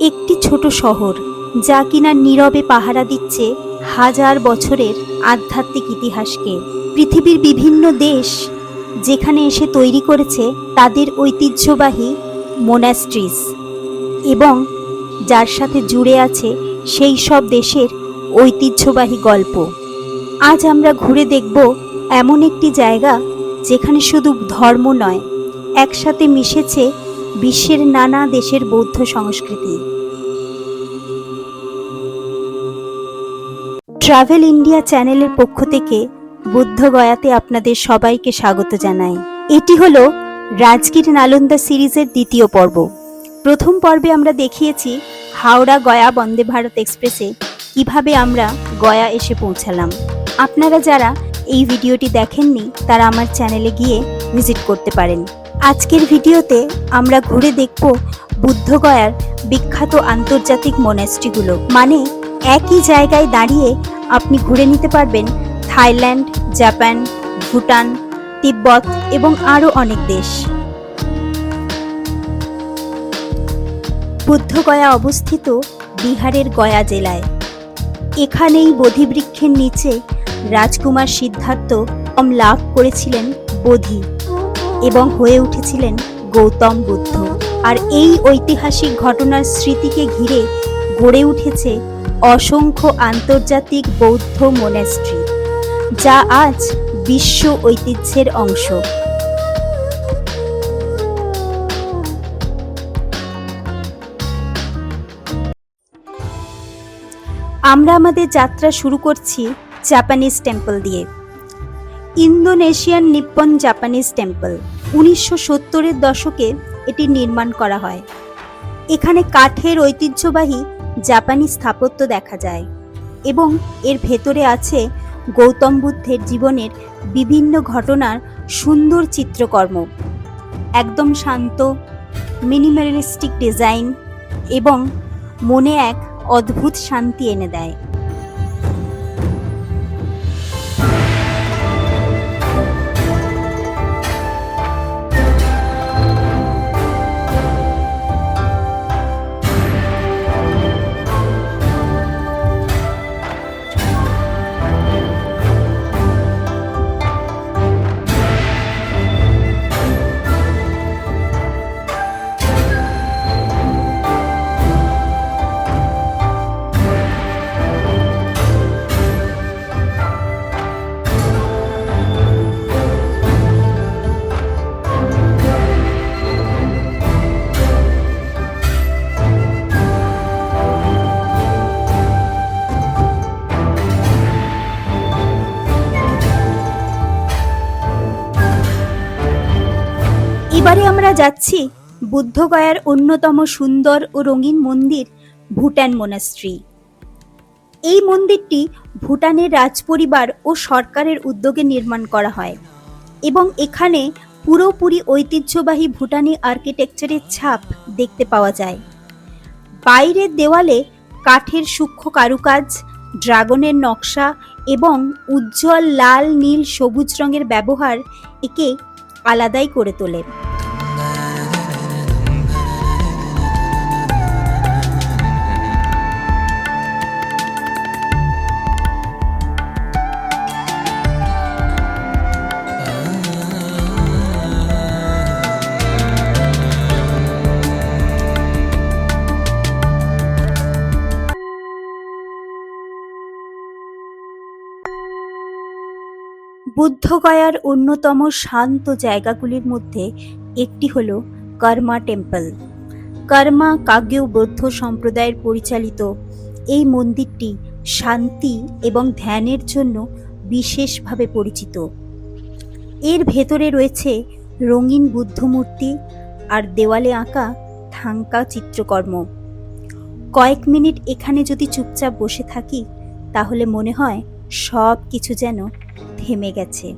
একটি ছোট শহর যা কিনা নীরবে পাহারা দিচ্ছে হাজার বছরের আধ্যাত্মিক ইতিহাসকে। পৃথিবীর বিভিন্ন দেশ যেখানে এসে তৈরি করেছে তাদের ঐতিহ্যবাহী মোনাস্ট্রিজ এবং যার সাথে জুড়ে আছে সেই সব দেশের ঐতিহ্যবাহী গল্প। আজ আমরা ঘুরে দেখব এমন একটি জায়গা যেখানে শুধু ধর্ম নয়, একসাথে মিশেছে বিশ্বের নানা দেশের বৌদ্ধ সংস্কৃতি। ট্রাভেল ইন্ডিয়া চ্যানেলের পক্ষ থেকে বুদ্ধগয়াতে আপনাদের সবাইকে স্বাগত জানাই। এটি হলো রাজগীর নালন্দা সিরিজের দ্বিতীয় পর্ব। প্রথম পর্বে আমরা দেখিয়েছি হাওড়া গয়া বন্দে ভারত এক্সপ্রেসে কিভাবে আমরা গয়া এসে পৌঁছালাম। আপনারা যারা এই ভিডিওটি দেখেননি তারা আমার চ্যানেলে গিয়ে ভিজিট করতে পারেন। আজকের ভিডিওতে আমরা ঘুরে দেখব বুদ্ধগয়ার বিখ্যাত আন্তর্জাতিক মোনাস্ট্রিগুলো। মানে একই জায়গায় দাঁড়িয়ে আপনি ঘুরে নিতে পারবেন থাইল্যান্ড, জাপান, ভুটান, তিব্বত এবং আরও অনেক দেশ। বুদ্ধগয়া অবস্থিত বিহারের গয়া জেলায়। এখানেই বোধিবৃক্ষের নিচে রাজকুমার সিদ্ধার্থ লাভ করেছিলেন বোধি এবং হয়ে উঠেছিলেন গৌতম বুদ্ধ। আর এই ঐতিহাসিক ঘটনার স্মৃতিকে ঘিরে গড়ে উঠেছে অসংখ্য আন্তর্জাতিক বৌদ্ধ মোনাস্ট্রি, যা আজ বিশ্ব ঐতিহ্যের অংশ। আমরা আমাদের যাত্রা শুরু করছি জাপানিজ টেম্পল দিয়ে। ইন্দোনেশিয়ান নিপ্পন জাপানিজ টেম্পল 1970-এর দশকে এটি নির্মাণ করা হয়। এখানে কাঠের ঐতিহ্যবাহী জাপানি স্থাপত্য দেখা যায় এবং এর ভেতরে আছে গৌতম বুদ্ধের জীবনের বিভিন্ন ঘটনার সুন্দর চিত্রকর্ম। একদম শান্ত, মিনিমালিস্টিক ডিজাইন এবং মনে এক অদ্ভুত শান্তি এনে দেয়। এবারে আমরা যাচ্ছি বুদ্ধগয়ার অন্যতম সুন্দর ও রঙিন মন্দির ভুটান মোনাস্ট্রি। এই মন্দিরটি ভুটানের রাজপরিবার ও সরকারের উদ্যোগে নির্মাণ করা হয় এবং এখানে পুরোপুরি ঐতিহ্যবাহী ভুটানি আর্কিটেকচারের ছাপ দেখতে পাওয়া যায়। বাইরের দেওয়ালে কাঠের সূক্ষ্ম কারুকাজ, ড্রাগনের নকশা এবং উজ্জ্বল লাল, নীল, সবুজ রঙের ব্যবহার একে আলাদাই করে তোলে। বুদ্ধগয়ার অন্যতম শান্ত জায়গাগুলির মধ্যে একটি হল কর্মা টেম্পল। কর্মা কাগ্যু বৌদ্ধ সম্প্রদায়ের পরিচালিত এই মন্দিরটি শান্তি এবং ধ্যানের জন্য বিশেষভাবে পরিচিত। এর ভেতরে রয়েছে রঙিন বুদ্ধ মূর্তি আর দেওয়ালে আঁকা থাঙ্কা চিত্রকর্ম। কয়েক মিনিট এখানে যদি চুপচাপ বসে থাকি তাহলে মনে হয় সব কিছু যেন থেমে গেছে।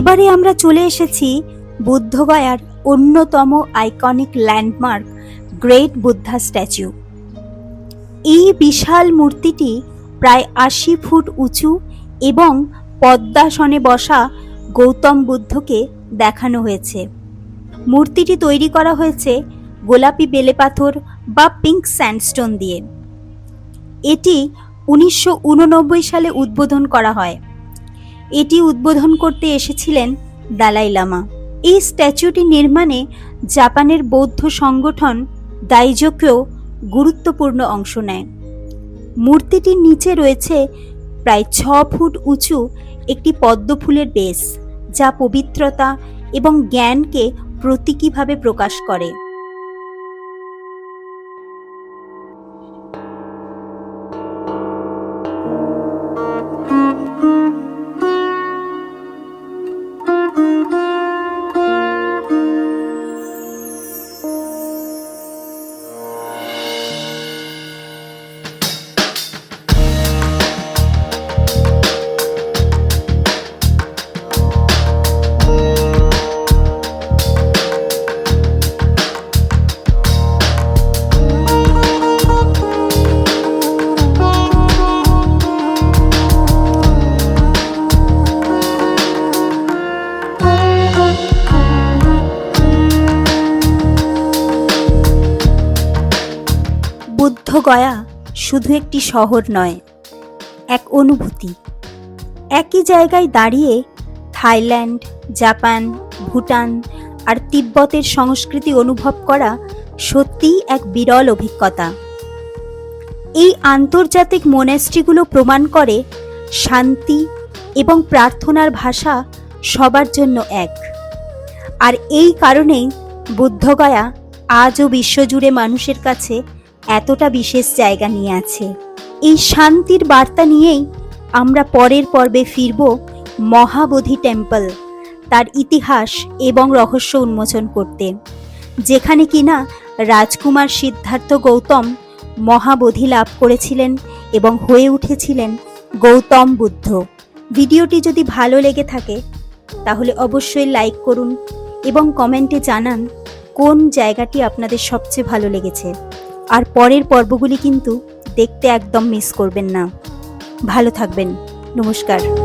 এবারে আমরা চলে এসেছি বুদ্ধগয়ার অন্যতম iconic landmark great Buddha statue. এই বিশাল মূর্তিটি প্রায় ৮০ ফুট উঁচু এবং পদ্মাসনে বসা গৌতম বুদ্ধকে দেখানো হয়েছে। মূর্তিটি তৈরি করা হয়েছে গোলাপি বেলেপাথর বা পিঙ্ক স্যান্ডস্টোন দিয়ে। এটি ১৯৮৯ সালে উদ্বোধন করা হয়। এটি উদ্বোধন করতে এসেছিলেন দালাই লামা। এই স্ট্যাচুটি নির্মাণে জাপানের বৌদ্ধ সংগঠন দাইজোকেও গুরুত্বপূর্ণ অংশ নেয়। মূর্তিটির নিচে রয়েছে প্রায় ৬ ফুট উঁচু একটি পদ্মফুলের বেস, যা পবিত্রতা এবং জ্ঞানকে প্রতীকীভাবে প্রকাশ করে। বুদ্ধগয়া শুধু একটি শহর নয়, এক অনুভূতি। একই জায়গায় দাঁড়িয়ে থাইল্যান্ড, জাপান, ভুটান আর তিব্বতের সংস্কৃতি অনুভব করা সত্যিই এক বিরল অভিজ্ঞতা। এই আন্তর্জাতিক মনেস্ট্রিগুলো প্রমাণ করে শান্তি এবং প্রার্থনার ভাষা সবার জন্য এক। আর এই কারণেই বুদ্ধগয়া আজও বিশ্বজুড়ে মানুষের কাছে এতটা বিশেষ জায়গা নিয়ে আছে। এই শান্তির বার্তা নিয়েই আমরা পরের পর্বে ফিরব মহাবোধি টেম্পল, তার ইতিহাস এবং রহস্য উন্মোচন করতে, যেখানে কিনা রাজকুমার সিদ্ধার্থ গৌতম মহাবোধি লাভ করেছিলেন এবং হয়ে উঠেছিলেন গৌতম বুদ্ধ। ভিডিওটি যদি ভালো লেগে থাকে তাহলে অবশ্যই লাইক করুন এবং কমেন্টে জানান কোন জায়গাটি আপনাদের সবচেয়ে ভালো লেগেছে। আর পরের পর্বগুলি কিন্তু দেখতে একদম মিস করবেন না। ভালো থাকবেন। নমস্কার।